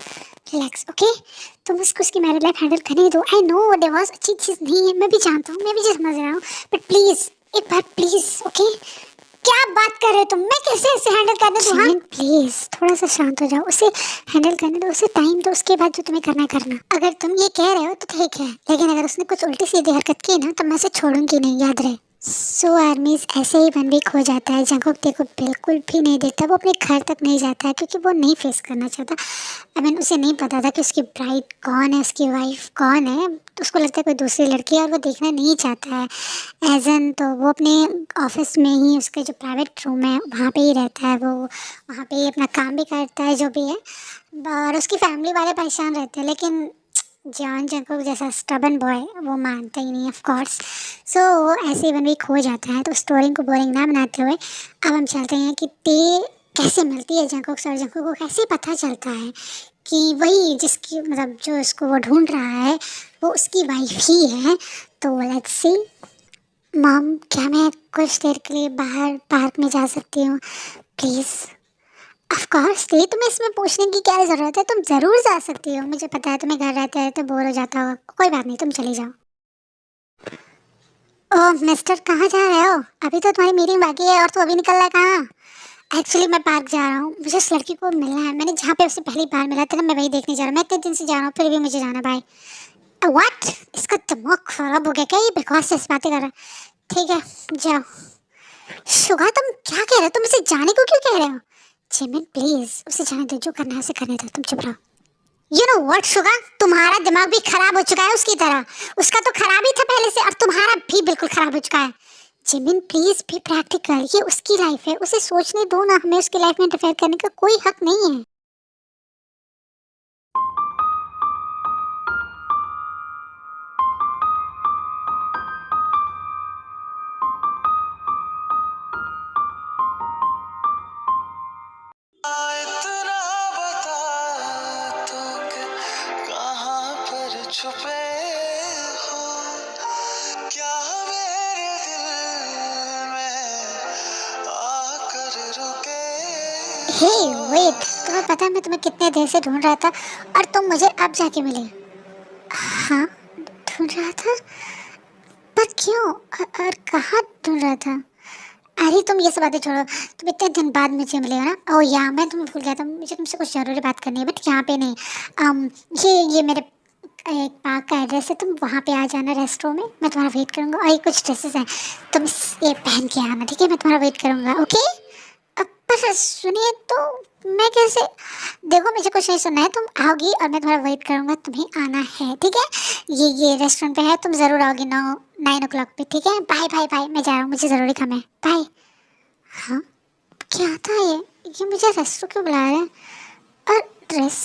relax okay. तुम उसको उसकी मैरिड लाइफ हैंडल करने दो। आई नो डिवोर्स अच्छी चीज नहीं है, मैं भी जानता हूँ, मैं भी समझ रहा हूँ, बट प्लीज एक बार प्लीज ओके। क्या बात कर रहे हो तुम? मैं कैसे ऐसे हैंडल करने दूं? हाँ प्लीज थोड़ा सा शांत हो जाओ, उसे हैंडल करने दो, उसे टाइम दो, उसके बाद जो तुम्हें करना है करना। अगर तुम ये कह रहे हो तो ठीक है, लेकिन अगर उसने कुछ उल्टी सीधी हरकत की ना तो मैं उसे छोड़ूंगी नहीं, याद रहे। सो आर्मीज ऐसे ही 1 वीक हो जाता है। जंगकुक देखो बिल्कुल भी नहीं देखता, वो अपने घर तक नहीं जाता है क्योंकि वो नहीं फेस करना चाहता। उसे नहीं पता था कि उसकी ब्राइड कौन है, उसकी वाइफ कौन है, तो उसको लगता है कोई दूसरी लड़की है और वो देखना नहीं चाहता है। एजन तो वो अपने ऑफिस में ही, उसका जो प्राइवेट रूम है वहाँ पे ही रहता है, वो वहाँ पे ही अपना काम भी करता है जो भी है, और उसकी फैमिली वाले परेशान रहते हैं। लेकिन जॉन जंकुक जैसा स्टबन बॉय वो मानता ही नहीं ऑफ कोर्स। सो ऐसे ही 1 वीक हो जाता है। तो स्टोरी को बोरिंग ना बनाते हुए अब हम चलते हैं कि ते कैसे मिलती है जंकुक से, और जंकुक को कैसे पता चलता है कि वही जिसकी मतलब जो इसको वो ढूंढ रहा है वो उसकी वाइफ ही है। तो लेट्स सी। मॉम क्या मैं कुछ देर के लिए बाहर पार्क में जा सकती हूँ प्लीज़? ऑफ कोर्स थे, तुम्हें इसमें पूछने की क्या ज़रूरत है, तुम ज़रूर जा सकती हो। मुझे पता है तुम्हें घर रहते रहते बोर हो जाता हो, कोई बात नहीं तुम चली जाओ। ओह मिस्टर कहाँ जा रहे हो? अभी तो तुम्हारी मीटिंग बाकी है और तू अभी निकल रहा है कहाँ? एक्चुअली मैं पार्क जा रहा हूँ, मुझे उस लड़की को मिलना है। मैंने जहाँ पे उससे पहली बार मिला था ना, मैं वही देखने जा रहा हूँ। मैं इतने दिन से जा रहा हूँ फिर भी मुझे जाना। बाय। व्हाट? इसका दिमाग खराब हो गया क्या? ये बकवास से बातें कर रहा है। ठीक है जाओ। शुगा तुम क्या कह रहे हो? तुम उसे जाने को क्यों कह रहे हो? जिमिन प्लीज उसे जाने दो, जो करना है उसे करने दो, तुम चुप रहो। यू नो व्हाट शुगा, तुम्हारा दिमाग भी खराब हो चुका है उसकी तरह। उसका तो खराब ही था पहले से और तुम्हारा भी बिल्कुल खराब हो चुका है। जिमिन प्लीज बी प्रैक्टिकल, ये उसकी लाइफ है, उसे सोचने दो ना, हमें उसकी लाइफ में इंटरफेयर करने का कोई हक नहीं है। इतना बता तो कि कहाँ पर छुपे हो, क्या मेरे दिल में आकर रुके हे हो। वेट, तुम्हें पता है मैं तुम्हें कितने देर से ढूंढ रहा था और तुम मुझे अब जाके मिले? हाँ ढूंढ रहा था, पर क्यों और कहाँ ढूंढ रहा था? अरे तुम ये सब बातें छोड़ो, तुम इतने दिन बाद मुझे मिले हो ना। ओ या मैं तुम्हें भूल गया था, मुझे तुमसे कुछ ज़रूरी बात करनी है, बट यहाँ पे नहीं। ये मेरे एक पार्क का एड्रेस है, तुम वहाँ पे आ जाना रेस्टोरेंट में, मैं तुम्हारा वेट करूँगा। और ये कुछ ड्रेसेस हैं, तुम ये पहन के आना, ठीक है? मैं तुम्हारा वेट करूँगा ओके? पर सुनिए तो, मैं कैसे? देखो मुझे कुछ नहीं सुनना है, तुम आओगी और मैं तुम्हारा वेट करूँगा, तुम्हें आना है ठीक है? ये रेस्टोरेंट पे है, तुम ज़रूर आओगी 9 o'clock पे, ठीक है? बाय बाय बाय, मैं जा रहा हूँ, मुझे ज़रूरी काम है, बाय। हाँ क्या था ये मुझे रेस्टोरेंट क्यों बुला रहे हैं? और ड्रेस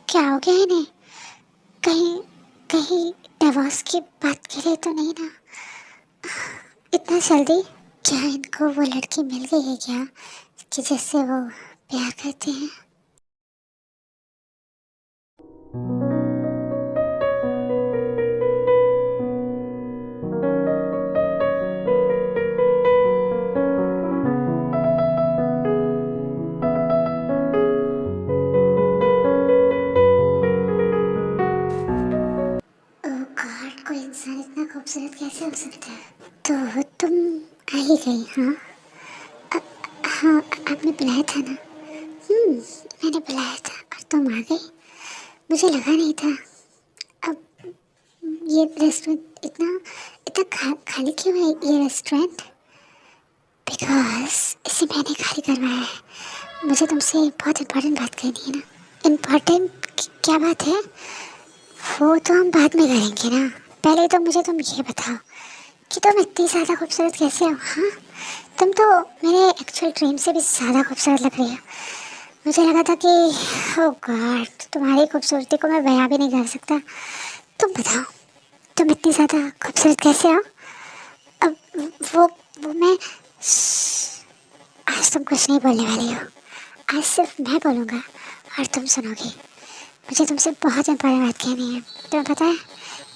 क्या हो गया इन्हें? कहीं कहीं डिवोर्स की बात के लिए तो नहीं ना? इतना जल्दी? क्या इनको वो लड़की मिल गई है क्या कि जिससे वो प्यार करते हैं? ओह गॉड, कोई इंसान इतना खूबसूरत कैसे हो सकता है? तो तुम आ ही गई? हाँ हाँ आपने बुलाया था ना? मैंने बुलाया था और तुम आ गई, मुझे लगा नहीं था। अब ये रेस्टोरेंट इतना इतना खाली क्यों है ये रेस्टोरेंट? बिकॉज इसे मैंने खाली करवाया है। मुझे तुमसे बहुत इम्पोर्टेंट बात करनी है ना। इम्पोर्टेंट क्या बात है? वो तो हम बाद में करेंगे ना, पहले तो मुझे तुम ये बताओ कि तुम इतनी ज़्यादा खूबसूरत कैसे हो? हाँ तुम तो मेरे एक्चुअल ड्रीम से भी ज़्यादा खूबसूरत लग रही हो। मुझे लगा था कि ओ गॉड, तुम्हारी खूबसूरती को मैं बयां भी नहीं कर सकता। तुम बताओ, तुम इतनी ज़्यादा खूबसूरत कैसे हो? अब वो वो मैं आज तुम कुछ नहीं बोलने वाली हो। आज सिर्फ मैं बोलूँगा और तुम सुनोगी। मुझे तुमसे बहुत इंपॉर्टेंट बात कहनी है। तुम्हें पता है,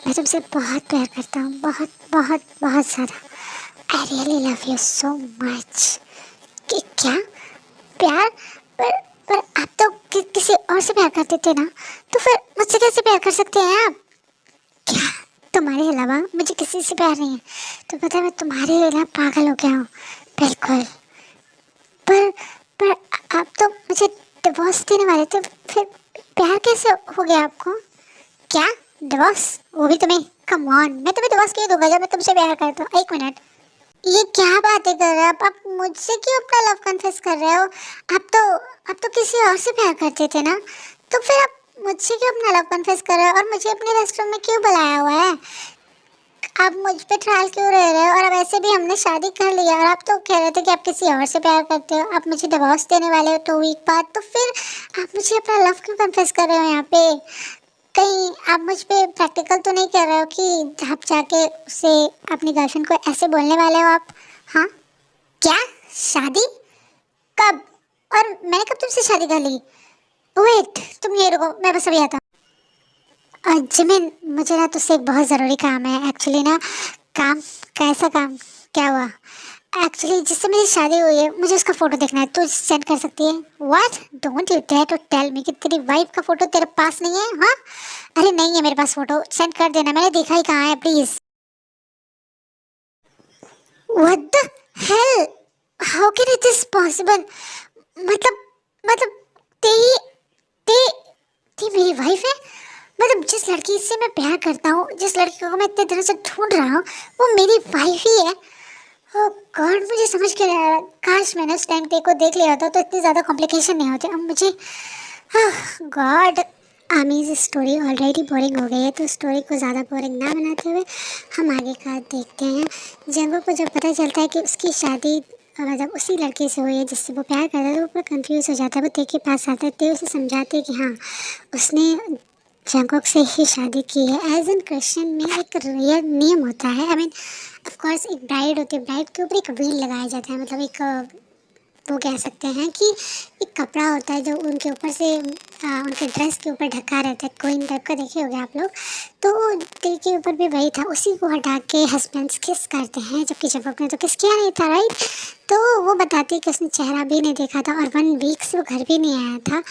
मैं तुमसे बहुत प्यार करता हूँ, बहुत बहुत बहुत ज़्यादा। आई really love you so much. कि क्या प्यार? पर पर आप तो किसी और से प्यार करते थे ना, तो फिर मुझसे कैसे प्यार कर सकते हैं आप? क्या तुम्हारे अलावा मुझे किसी से प्यार नहीं है? तो पता है, मैं तुम्हारे लिए पागल हो गया हूँ, बिल्कुल। पर पर आप तो मुझे डिवोर्स देने वाले थे, फिर प्यार कैसे हो गया आपको? क्या डिवोर्स? वो भी तुम्हें? कम ऑन, मैं तुम्हें डिवोर्स क्यों दूंगा जब मैं तुमसे प्यार करता हूँ? एक मिनट, ये क्या बातें कर रहे हो आप? मुझसे क्यों अपना लव कन्फेस कर रहे हो? आप तो किसी और से प्यार करते थे ना, तो फिर आप मुझसे क्यों अपना लव कन्फेस कर रहे हो और मुझे अपने रेस्टोरेंट में क्यों बुलाया हुआ है? आप मुझ पे ट्रायल क्यों रह रहे हो? और अब ऐसे भी हमने शादी कर लिया और आप तो कह रहे थे कि आप किसी और से प्यार करते हो। आप मुझे डिवोर्स देने वाले हो 2 वीक बाद, तो फिर आप मुझे अपना लव क्यों कन्फेस कर रहे हो यहाँ पे? कहीं आप मुझ पे प्रैक्टिकल तो नहीं कर रहे हो कि आप जाके उसे, अपनी गर्लफ्रेंड को ऐसे बोलने वाले हो आप? हाँ? क्या? शादी? कब? और मैंने कब तुमसे शादी कर ली? वेट, तुम ये रुको, मैं बस अभी आता हूँ। जिमिन, मुझे ना तुझसे एक बहुत ज़रूरी काम है एक्चुअली ना। काम? कैसा काम? क्या हुआ? एक्चुअली जिससे मेरी शादी हुई है, मुझे उसका फ़ोटो देखना है, तो सेंड कर सकती है? What? Don't you dare to tell me कि तेरी वाइफ का फ़ोटो तेरे पास नहीं है? हाँ? अरे नहीं है मेरे पास फ़ोटो, सेंड कर देना, मैंने देखा ही कहाँ है, please. What the hell? How can it is possible? मतलब मतलब तेरी ते ती मेरी वाइफ है? मतलब जिस लड़की से मैं प्यार करता हूँ, जिस लड़की को मैं इतने दिनों से ढूंढ रहा हूँ, वो मेरी वाइफ ही है? ओह गॉड, मुझे समझ के नहीं आ रहा। काश मैंने उस टाइम पे को देख लिया होता तो इतनी ज़्यादा कॉम्प्लिकेशन नहीं होते। अब मुझे गॉड, आमीज़ स्टोरी ऑलरेडी बोरिंग हो गई है, तो स्टोरी को ज़्यादा बोरिंग ना बनाते हुए हम आगे का देखते हैं। जंगो को जब पता चलता है कि उसकी शादी मतलब उसी लड़के से हुई है जिससे वो प्यार करता है, तो वो पूरा कंफ्यूज हो जाता है। वो ते के पास आता है, ते उसे समझाते हैं कि हाँ, उसने जंगकोक से ही शादी की है। एज एन क्रिश्चियन में एक रियल नियम होता है, आई मीन ऑफ कोर्स, एक ब्राइड होती है, ब्राइड के ऊपर एक वेल लगाया जाता है, मतलब एक वो कह सकते हैं कि एक कपड़ा होता है जो उनके ऊपर से उनके ड्रेस के ऊपर ढका रहता है, कोइन टाइप का, देखे होंगे आप लोग। तो ती के ऊपर भी वही था, उसी को हटा के हस्बैंड्स किस करते हैं, जबकि जंगकोक ने तो किस किया नहीं था, राइट? तो वो बताती है कि उसने चेहरा भी नहीं देखा था और 1 वीक से वो घर भी नहीं आया था।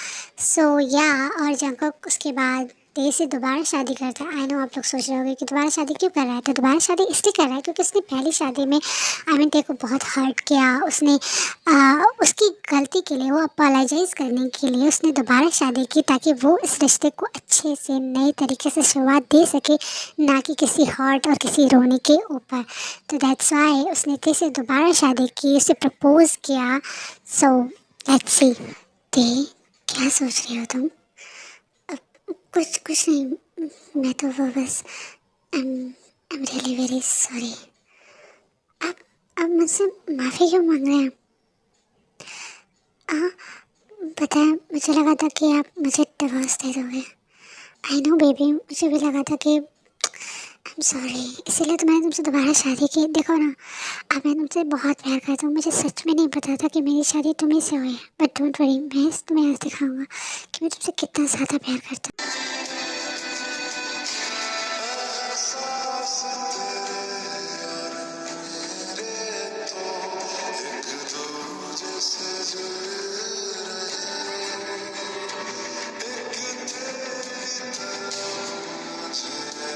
सो या, और जंगकोक उसके बाद ते से दोबारा शादी करता है। आई नो आप लोग सोच रहे होंगे कि दोबारा शादी क्यों कर रहा है? तो दोबारा शादी इसलिए कर रहा है क्योंकि उसने पहली शादी में आई मीन ते को बहुत हर्ट किया। उसने उसकी गलती के लिए, वो अपोलोजाइज़ करने के लिए उसने दोबारा शादी की, ताकि वो इस रिश्ते को अच्छे से नए तरीके से शुरुआत दे सके, ना कि किसी हर्ट और किसी रोने के ऊपर। तो दैट्स वाई उसने ते से दोबारा शादी की, उसे प्रपोज किया। So let's see. ते, क्या सोच रही हो तुम? कुछ कुछ नहीं, मैं तो वो बस I am really very sorry. आप आप मुझसे माफ़ी क्यों मांग रहे हैं? हाँ, पता है, मुझे लगा था कि आप मुझे डिवोर्स दे दोगे। आई नो बेबी, मुझे भी लगा था कि आई एम सॉरी, इसीलिए तो मैंने तुमसे दोबारा शादी की। देखो ना, अब मैं तुमसे बहुत प्यार करता हूँ। मुझे सच में नहीं पता था कि मेरी शादी तुम्हीं से हुई है, बट डोंट वरी, मैं तुम्हें आज दिखाऊंगा कि मैं तुमसे कितना ज़्यादा प्यार करता हूँ। एहसास तेरे मेरे तो एक दूजे से जुड़ रहे, एक तेरी तरह मुझे ऐसी लगी, मेरे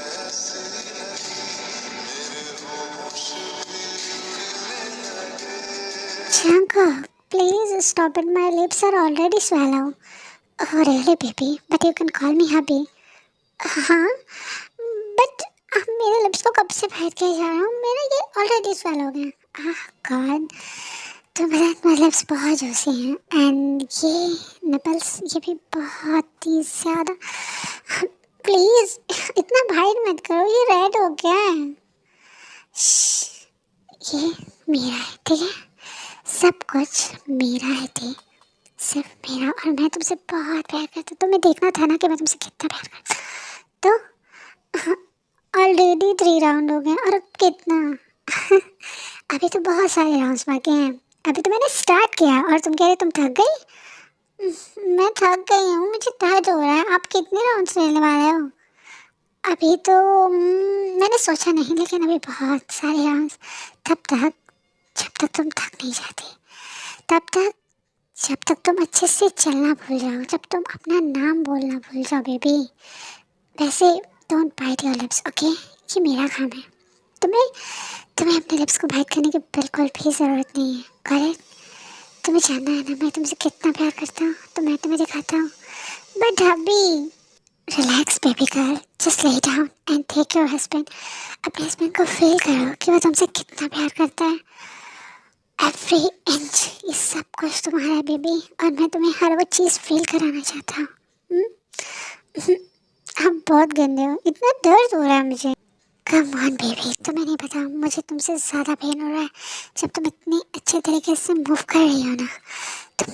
होश भी उड़ने लगे। Jungkook, please stop it. My lips are already swallow. Oh really baby, but you can call me hubby. हाँ, बट अब मेरे लिप्स को कब से फाइट किया जा रहा हूँ, मेरा ये ऑलरेडी स्वेल हो गया। आह गॉड, तो मेरे मेरे लिप्स बहुत जूसी हैं एंड ये निपल्स, ये भी बहुत ही ज़्यादा। प्लीज़ इतना फाइट मत करो, ये रेड हो गया है। ये मेरा है, ठीक है? सब कुछ मेरा है, ठीक? सिर्फ मेरा, और मैं तुमसे बहुत प्यार करती हूँ। तुम्हें देखना था ना कि मैं तुमसे कितना प्यार करती हूँ। तो ऑलरेडी 3 राउंड हो गए, और अब कितना अभी तो बहुत सारे राउंड्स बाकी हैं। अभी तो मैंने स्टार्ट किया और तुम कह रहे तुम थक गई। मैं थक गई हूँ, मुझे दर्द हो रहा है। आप कितने राउंड्स लेने वाले हो? अभी तो मैंने सोचा नहीं, लेकिन अभी बहुत सारे राउंड्स। तब तक जब तक तुम थक नहीं जाती, तब तक जब तक तुम अच्छे से चलना भूल जाओ, जब तुम अपना नाम बोलना भूल जाओ बेबी। वैसे don't bite your lips, okay? ये मेरा काम है। तुम्हें तुम्हें अपने लिप्स को बाइट करने की बिल्कुल भी ज़रूरत नहीं है, करेक्ट? तुम्हें जानना है ना मैं तुमसे कितना प्यार करता हूँ, तो मैं तुम्हें दिखाता हूँ। बट अभी relax baby girl, just lay down and take your husband. अपने हस्बैंड को फील करो कि वो तुमसे कितना प्यार करता है। एवरी इंच, ये सब कुछ तुम्हारा है बेबी, और मैं तुम्हें हर वो चीज़ फील कराना चाहता हूँ। आप बहुत गंदे हो, इतना दर्द हो रहा है मुझे। कम ऑन बेबी, तुम्हें नहीं पता मुझे तुमसे ज़्यादा पेन हो रहा है। जब तुम इतनी अच्छे तरीके से मूव कर रही हो ना, तो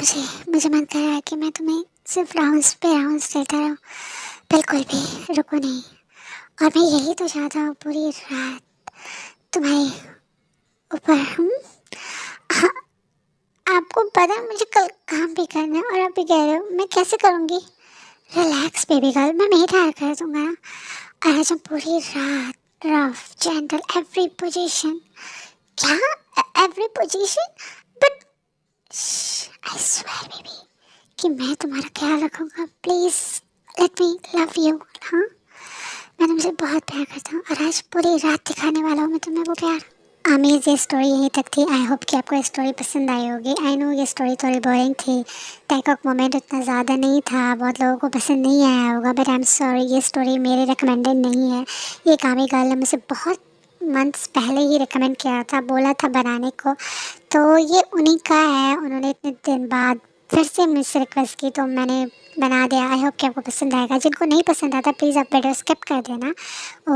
मुझे मन कर रहा है कि मैं तुम्हें सिर्फ राउंड्स पे राउंड्स देता रहूँ, बिल्कुल भी रुको नहीं। और मैं यही तो चाहता हूँ, पूरी रात तुम्हारे ऊपर। हाँ, आपको पता है मुझे कल काम भी करना है, और आप भी कह रहे हो मैं कैसे करूँगी? रिलैक्स बेबी गर्ल, मैं मेरा कर दूँगा। और आज हम पूरी रात रफ जेंटल एवरी पोजीशन। क्या every position? But I swear baby कि मैं तुम्हारा ख्याल रखूँगा। Please let me love you. हाँ, मैं तुमसे बहुत प्यार करता हूँ, और आज पूरी रात दिखाने वाला हूँ मैं तुम्हें वो प्यार। आमीज़, ये स्टोरी यहीं तक थी। आई होप कि आपको ये स्टोरी पसंद आई होगी। आई नो ये स्टोरी थोड़ी बोरिंग थी, टैकॉक मोमेंट उतना ज़्यादा नहीं था, बहुत लोगों को पसंद नहीं आया होगा, बट आई एम सॉरी, ये स्टोरी मेरे रिकमेंडेड नहीं है। ये कामी गर्ल ने मुझे बहुत मंथ्स पहले ही रिकमेंड किया था, बोला था बनाने को, तो ये उन्हीं का है। उन्होंने इतने दिन बाद फिर से मुझसे रिक्वेस्ट की, तो मैंने बना दिया। आई होप कि आपको पसंद आएगा। जिनको नहीं पसंद आता प्लीज़ आप वीडियो स्किप कर देना।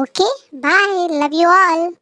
Okay, bye, love you all.